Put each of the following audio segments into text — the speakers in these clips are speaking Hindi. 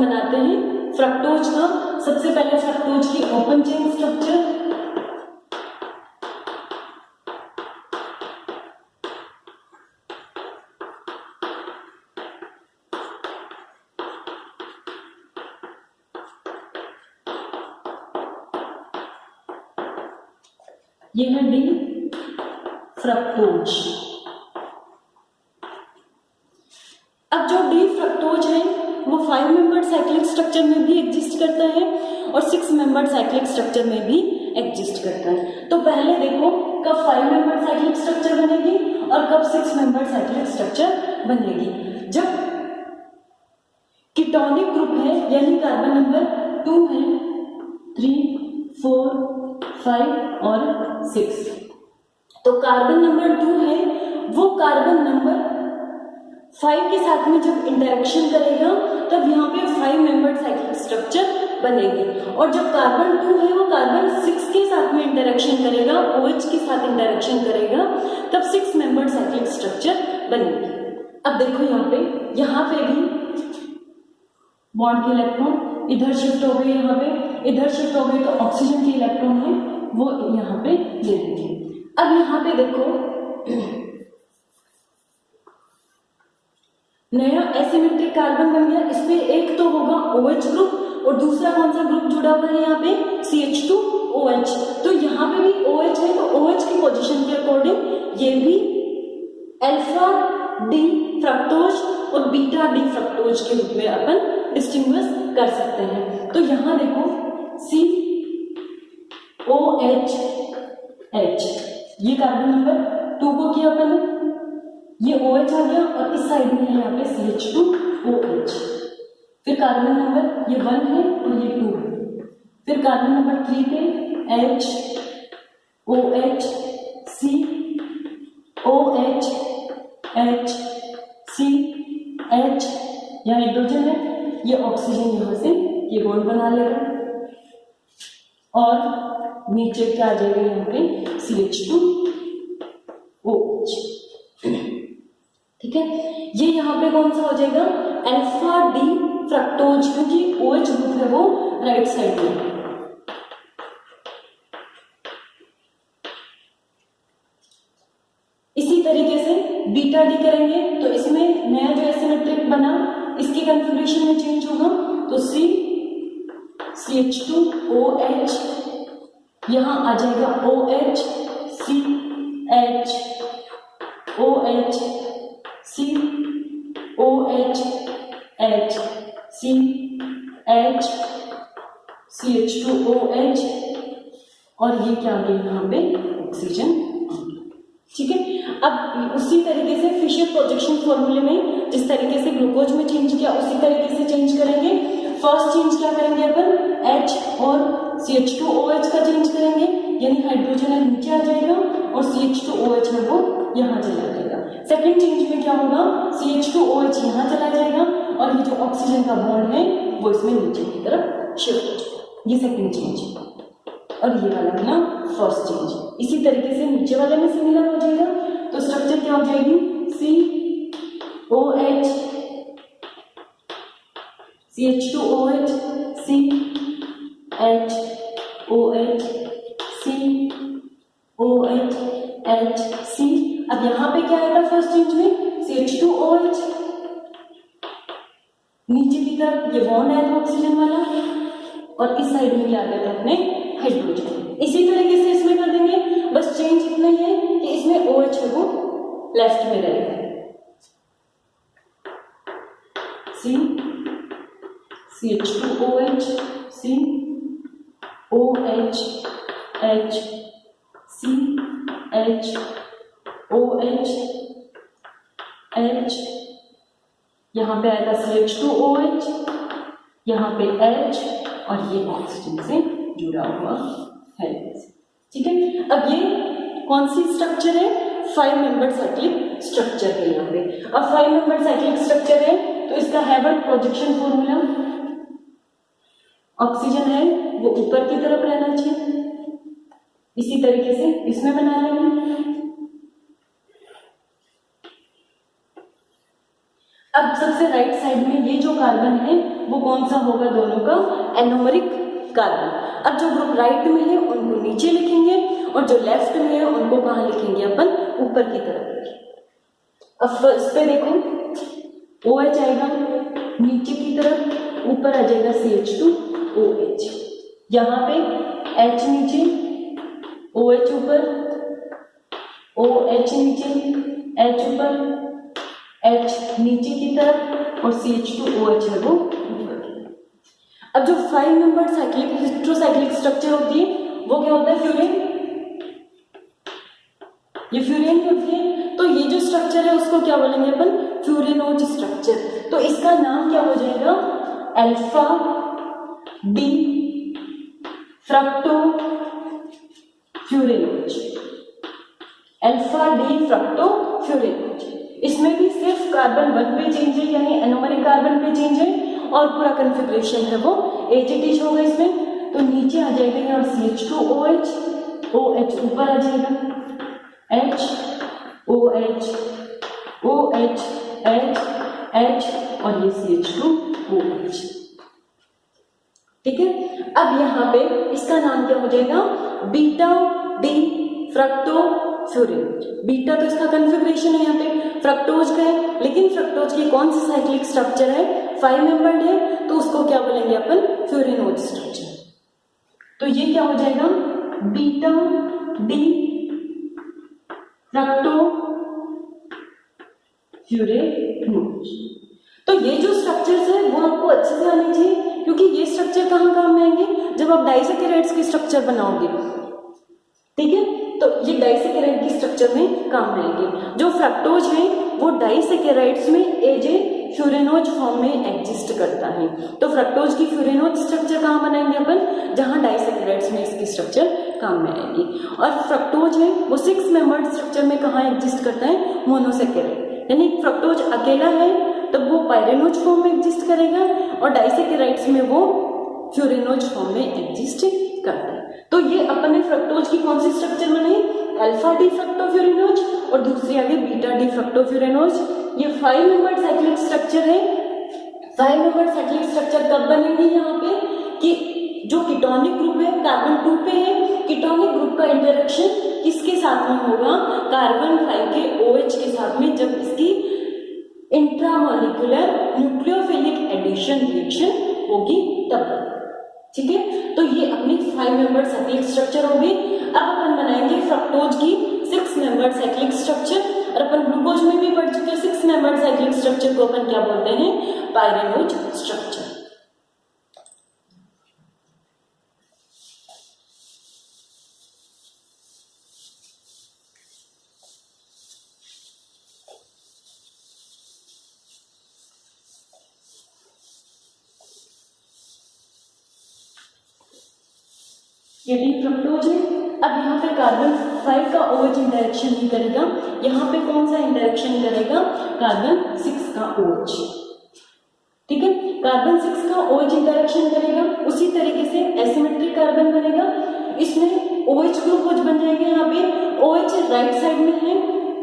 बनाते हैं फ्रक्टोज का। सबसे पहले फ्रक्टोज की ओपन चेन स्ट्रक्चर, ये है डी फ्रक्टोज। अब जो डी फ्रक्टोज है वो 5 मेंबर्ड साइक्लिक स्ट्रक्चर में भी एग्जिस्ट करता है और 6 मेंबर्ड साइक्लिक स्ट्रक्चर में भी एग्जिस्ट करता है। तो पहले देखो कब 5 मेंबर्ड साइक्लिक स्ट्रक्चर बनेगी और कब 6 मेंबर्ड साइक्लिक स्ट्रक्चर बनेगी। जब कीटोनिक ग्रुप है यानी कार्बन नंबर 2 है, 3, 4, 5 और 6, तो कार्बन नंबर 2 है वो कार्बन नंबर 5 के साथ में जब इंटरेक्शन करेगा तब यहाँ पे 5 मेंबर्ड साइक्लिक स्ट्रक्चर बनेगी। और जब कार्बन 2 है वो कार्बन 6 के साथ में इंटरेक्शन करेगा, OH के साथ इंटरेक्शन करेगा, तब 6 मेंबर्ड साइक्लिक स्ट्रक्चर बनेगी। अब देखो यहाँ पे भी बॉन्ड के इलेक्ट्रॉन इधर शिफ्ट हो गए, यहाँ पे इधर शिफ्ट हो गए, तो ऑक्सीजन के इलेक्ट्रॉन है वो यहाँ पे ले लेंगे। अब यहाँ पे देखो नया एसिमेट्रिक कार्बन बन गया। इसमें एक तो होगा OH ग्रुप और दूसरा कौन सा ग्रुप जुड़ा हुआ है यहाँ पे CH2OH। तो यहाँ पे भी OH है, तो OH की पोजीशन के अकॉर्डिंग ये भी अल्फा डी फ्रक्टोज और बीटा डी फ्रक्टोज के रूप में अपन डिस्टिंग्विश कर सकते हैं। तो यहाँ देखो COH ये कार्बन नंबर 2 को किया अपन, ये OH आ गया और इस साइड में यहाँ पे CH2OH। फिर कार्बन नंबर ये 1 है और ये 2 है। फिर कार्बन नंबर 3 पे H OH C OH H C H, यहाँ हाइड्रोजन है, ये ऑक्सीजन यहाँ से ये बॉन्ड बना लेगा और नीचे क्या आ जाएगा यहाँ पे CH2OH। ठीक है, ये यहाँ पे कौन सा हो जाएगा अल्फा डी फ्रक्टोज, क्योंकि OH ग्रुप है वो राइट साइड में। इसी तरीके से बीटा डी करेंगे तो इसमें नया जो एसिमेट्रिक बना इसकी कन्फिग्रेशन में चेंज होगा, तो CH2OH यहाँ आ जाएगा OH CH OH C OH H C H CH2OH और ये क्या आ गया यहाँ पे ऑक्सीजन। ठीक है, अब उसी तरीके से फिशर प्रोजेक्शन फॉर्मूले में जिस तरीके से ग्लूकोज में चेंज किया उसी तरीके से चेंज करेंगे। फर्स्ट चेंज क्या करेंगे अपन H और CH2OH का चेंज करेंगे, यानी हाइड्रोजन है नीचे आ जाएगा और CH2OH है वो यहाँ चला जाएगा। सेकेंड चेंज में क्या होगा CH2OH यहाँ चला जाएगा और ये जो ऑक्सीजन का बॉन्ड है वो इसमें नीचे की तरफ शिफ्ट हो जाएगा। ये सेकेंड चेंज और ये वाला है ना फर्स्ट चेंज। इसी तरीके से नीचे वाले में सिमिलर हो जाएगा, तो स्ट्रक्चर क्या हो जाएगी COH CH2OH CH OH COH HC। अब यहाँ पे क्या आएगा फर्स्ट चेंज में CH2OH, नीचे की तरफ ये बॉन्ड आया था ऑक्सीजन वाला और इस साइड में आ गया था अपने हाइड्रोजन। इसी तरीके से इसमें कर देंगे, बस चेंज इतना ही है कि इसमें OH है वो लेफ्ट में रहेगा। CH2OH C OH H C H OH H, यहाँ पे आएगा CH2OH, यहाँ पे H और ये ऑक्सीजन से जुड़ा हुआ है। ठीक है, अब ये कौन सी स्ट्रक्चर है 5 मेंबर साइक्लिक स्ट्रक्चर है। यहाँ पे अब 5 मेंबर साइक्लिक स्ट्रक्चर है तो इसका हैवर्ट प्रोजेक्शन फॉर्मूला, ऑक्सीजन है वो ऊपर की तरफ रहना चाहिए, इसी तरीके से इसमें बना लेंगे। अब सबसे राइट साइड में ये जो कार्बन है वो कौन सा होगा दोनों का, एनोमरिक कार्बन। अब जो ग्रुप राइट में है उनको नीचे लिखेंगे और जो लेफ्ट में है उनको कहाँ लिखेंगे अपन, ऊपर की तरफ। अब फर्स्ट पे देखो OH आएगा नीचे की तरफ, ऊपर आ जाएगा CH2OH, यहाँ पे H नीचे, OH ऊपर, OH नीचे, H ऊपर, H नीचे की तरफ और CH2OH है वो ऊपर। अब जो 5 नंबर साइक्लिक हेटेरोसाइक्लिक स्ट्रक्चर होती है वो क्या होता है, फ्यूरेन, ये फ्यूरेन होती है। तो ये जो स्ट्रक्चर है उसको क्या बोलेंगे अपन, फ्यूरेनोज स्ट्रक्चर। तो इसका नाम क्या हो जाएगा, alpha D fructofuranose, alpha D fructofuranose. इसमें भी सिर्फ कार्बन 1 पे चेंज है, यानी एनोमरिक कार्बन पे चेंज है और पूरा कन्फिग्रेशन है वो एज इट इज होगा इसमें। तो नीचे आ जाएगा यहाँ CH2OH, OH ऊपर आ जाएगा, H OH OH H H और ये CH2OH, ठीक है। अब यहाँ पे इसका नाम क्या हो जाएगा, बीटा डी फ्रक्टो फ्यूरेनोज। बीटा तो इसका कन्फिग्रेशन है यहाँ पे, फ्रक्टोज का है, लेकिन फ्रक्टोज की कौन सी साइक्लिक स्ट्रक्चर है, 5 मेंबर्ड है, तो उसको क्या बोलेंगे अपन, फ्यूरेनोज स्ट्रक्चर। तो ये क्या हो जाएगा, बीटा डी फ्रक्टो फ्यूरेनोज। तो ये जो स्ट्रक्चर्स है वो आपको अच्छे से आने चाहिए, क्योंकि ये स्ट्रक्चर कहाँ काम में आएंगे, जब आप डाइसैकेराइड्स की स्ट्रक्चर बनाओगे, ठीक है। तो ये डाइसैकेराइड की स्ट्रक्चर में काम में आएंगे। जो फ्रक्टोज है वो डाइसैकेराइड्स में एज ए फ्यूरेनोज फॉर्म में एग्जिस्ट करता है। तो फ्रक्टोज की फ्यूरेनोज स्ट्रक्चर कहाँ बनाएंगे अपन, जहां डाइसैकेराइड्स में इसकी स्ट्रक्चर काम में आएगी। और फ्रक्टोज है वो 6 मेंबर्ड स्ट्रक्चर में कहाँ एग्जिस्ट करता है, मोनोसैकेराइड, यानी फ्रक्टोज अकेला है तब वो पायरेनोज फॉर्म में एग्जिस्ट करेगा और डाइसैकेराइड्स में वो फ्यूरेनोज फॉर्म में एग्जिस्ट करता है। तो ये अपन ने फ्रक्टोज की कौन सी स्ट्रक्चर बनाई, अल्फा डी फ्रक्टो फ्यूरेनोज और दूसरी आगे बीटा डी फ्रक्टो फ्यूरेनोज। ये 5 मेंबर्ड साइक्लिक स्ट्रक्चर है। 5 मेंबर्ड साइक्लिक स्ट्रक्चर कब बनेंगे यहाँ पे, कि जो कीटोनिक ग्रुप है कार्बन 2 पे है, कीटोनिक ग्रुप का इंटरेक्शन किसके साथ में होगा, कार्बन 5 के OH के साथ में, जब इसकी इंट्रामॉलिक्यूलर न्यूक्लियोफिलिक एडिशन रिएक्शन होगी तब, ठीक है। तो ये अपनी 5 मेंबर्ड साइक्लिक स्ट्रक्चर होगी। अब अपन बनाएंगे फ्रक्टोज की 6 मेंबर्ड साइक्लिक स्ट्रक्चर, और अपन ग्लूकोज में भी पढ़ चुके हैं 6 मेंबर्ड साइक्लिक स्ट्रक्चर को अपन क्या बोलते हैं, पायरेनोज स्ट्रक्चर। ये डी फ्रक्टोज है। अब यहाँ पे कार्बन 5 का OH इंटरेक्शन नहीं करेगा, यहाँ पे कौन सा इंटरेक्शन करेगा, कार्बन 6 का OH, ठीक है। कार्बन 6 का OH इंटरेक्शन करेगा, उसी तरीके से एसिमेट्रिक कार्बन बनेगा, इसमें OH ग्रुप बन जाएगा। यहाँ पे OH राइट साइड में है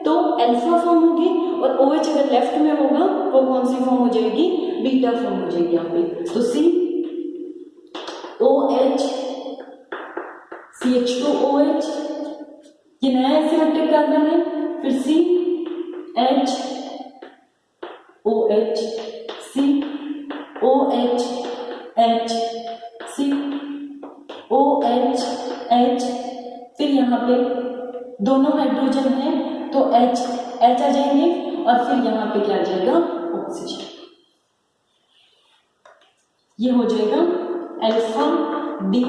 तो अल्फा फॉर्म होगी, और OH अगर लेफ्ट में होगा वो कौन सी फॉर्म हो जाएगी, बीटा फॉर्म हो जाएगी यहाँ पे। तो COH CH2OH, ये नया एसिमेट्रिक कार्बन है। फिर CHOH COH HCOH, फिर यहाँ पे दोनों हाइड्रोजन है तो H आ जाएंगे, और फिर यहाँ पे क्या आ जाएगा, ऑक्सीजन। ये हो जाएगा अल्फा डी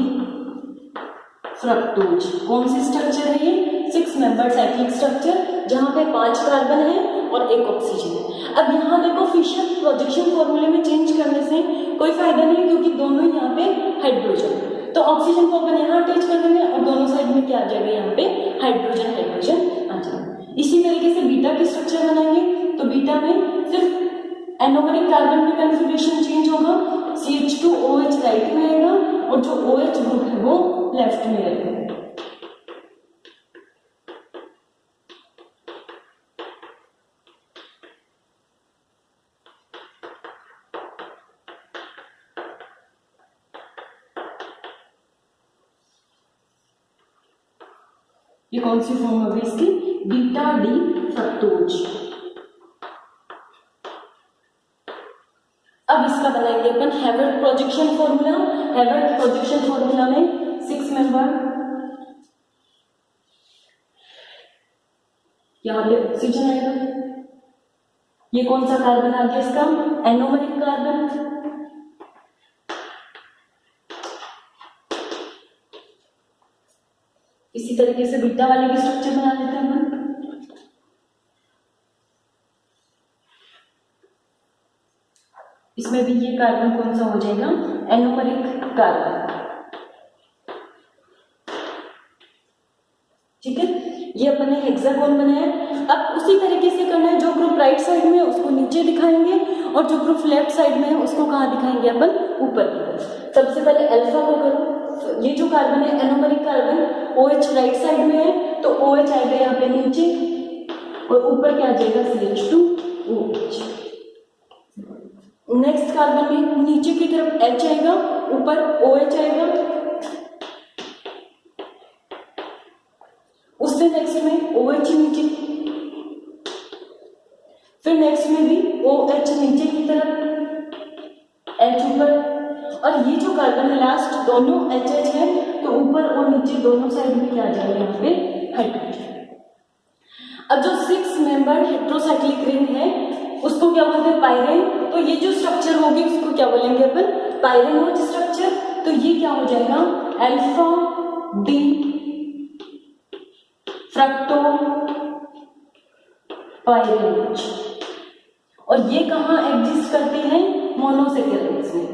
फ्रक्टोज। कौन सी स्ट्रक्चर है ये, 6 मेंबर्ड साइक्लिक स्ट्रक्चर, जहां पे 5 कार्बन है और 1 ऑक्सीजन है। अब यहाँ देखो फिशर प्रोजेक्शन फॉर्मूले में चेंज करने से कोई फायदा नहीं, क्योंकि दोनों यहाँ पे हाइड्रोजन, तो ऑक्सीजन को अपन यहाँ अटैच कर देंगे और दोनों साइड में क्या आ जाएगा, यहाँ पे हाइड्रोजन हाइड्रोजन आ जाएगा। इसी तरीके से बीटा की स्ट्रक्चर बनाएंगे, तो बीटा में सिर्फ एनोमरिक कार्बन का कन्फिग्रेशन चेंज होगा, CH2OH राइट में आएगा और जो OH ग्रुप है वो लेफ्ट में रहेगा। ये कौन सी फॉर्म होगी इसकी, बीटा डी फ्रक्टोज। अब इसका बनाएंगे अपन Haworth projection formula. Haworth projection formula में 6 मेंबर, यहाँ पे ऑक्सीजन आएगा, ये कौन सा कार्बन आ गया इसका, एनोमरिक कार्बन। इसी तरीके से बीटा वाले की स्ट्रक्चर बना लेते हैं अपन। इसमें भी ये कार्बन कौन सा हो जाएगा, एनोमरिक कार्बन। ठीक है, ये अपन ने हेक्सागोन बनाया। अब उसी तरीके से करना है, जो ग्रुप राइट साइड में है उसको नीचे दिखाएंगे और जो ग्रुप लेफ्ट साइड में है उसको कहाँ दिखाएंगे अपन, ऊपर की तरफ। सबसे पहले अल्फा को करो, ये जो कार्बन है anomeric carbon, OH right side में है तो OH आएगा यहाँ पे नीचे और ऊपर क्या आ जाएगा, CH2OH। नेक्स्ट कार्बन में नीचे की तरफ H आएगा, ऊपर OH आएगा। उससे नेक्स्ट में OH नीचे, फिर नेक्स्ट में भी OH नीचे की तरफ, H ऊपर। और ये जो कार्बन है लास्ट दोनों HH है तो ऊपर और नीचे दोनों साइड में क्या आ जाएगा, यहाँ पे हाइड्रोजन। अब जो 6 मेंबर हेट्रोसाइक्लिक रिंग है उसको क्या बोलते हैं, पायरेन। तो ये जो स्ट्रक्चर होगी उसको क्या बोलेंगे अपन, पायरेनोज स्ट्रक्चर। तो ये क्या हो जाएगा, अल्फा डी फ्रक्टो पायरेनोज। और ये कहाँ एग्जिस्ट करते हैं, मोनोसेकेराइड्स में।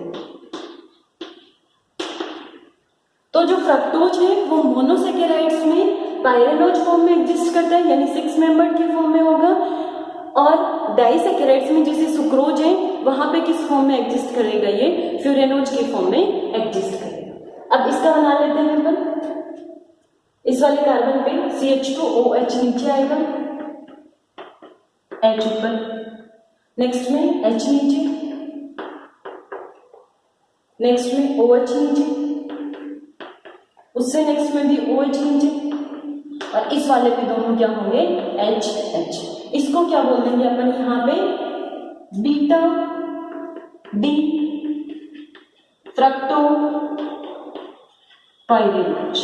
तो जो फ्रक्टोज है वो मोनोसेकेराइड्स में पायरेनोज फॉर्म में एग्जिस्ट करता है, यानी 6 मेंबर्ड के फॉर्म में होगा। और डाइसेकेराइड्स में जैसे सुक्रोज है वहां पे किस फॉर्म में एग्जिस्ट करेगा, ये फ्यूरेनोज के फॉर्म में एग्जिस्ट करेगा। अब इसका बना लेते हैं अपन। इस वाले कार्बन पे CH2OH नीचे आएगा, H ऊपर, नेक्स्ट में H नीचे, नेक्स्ट में OH नीचे, उससे नेक्स्ट में भी OH नीचे, और इस वाले पे दोनों क्या होंगे, HH। इसको क्या बोल देंगे अपन यहाँ पे, बीटा डी फ्रक्टो पायरेनोज।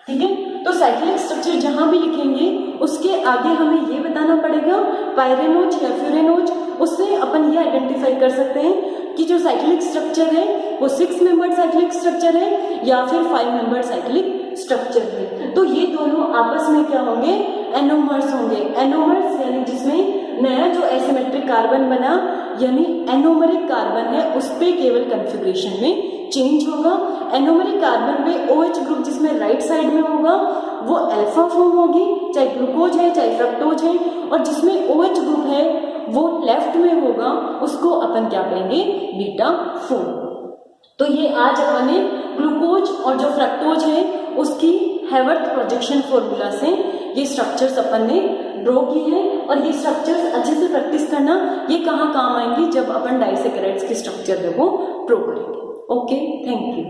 ठीक है, तो साइक्लिक स्ट्रक्चर जहां भी लिखेंगे उसके आगे हमें ये बताना पड़ेगा पायरेनोज या फ्यूरेनोज। उससे अपन ये आइडेंटिफाई कर सकते हैं कि जो साइक्लिक स्ट्रक्चर है वो 6 मेंबर्ड साइक्लिक स्ट्रक्चर है या फिर 5 मेंबर्ड साइक्लिक स्ट्रक्चर है। तो ये दोनों आपस में क्या होंगे, एनोमर्स होंगे। एनोमर्स यानी जिसमें नया जो एसिमेट्रिक कार्बन बना यानी एनोमरिक कार्बन है उस पे केवल कॉन्फ़िगरेशन में चेंज होगा। एनोमरिक कार्बन में OH ग्रुप जिसमें राइट साइड में होगा वो अल्फा फॉर्म होगी, चाहे ग्लूकोज है चाहे फ्रक्टोज है, और जिसमें OH ग्रुप है वो लेफ्ट में होगा, उसको अपन क्या कहेंगे, बीटा फॉर्म। तो ये आज अपन ने ग्लूकोज और जो फ्रक्टोज है उसकी हेवर्ट प्रोजेक्शन फॉर्मूला से ये स्ट्रक्चर्स अपन ने ड्रॉ की है। और ये स्ट्रक्चर्स अच्छे से प्रैक्टिस करना, ये कहाँ काम आएंगी, जब अपन डाइसेकेराइड्स की स्ट्रक्चर है वो ड्रॉ करेंगे। Okay, thank you.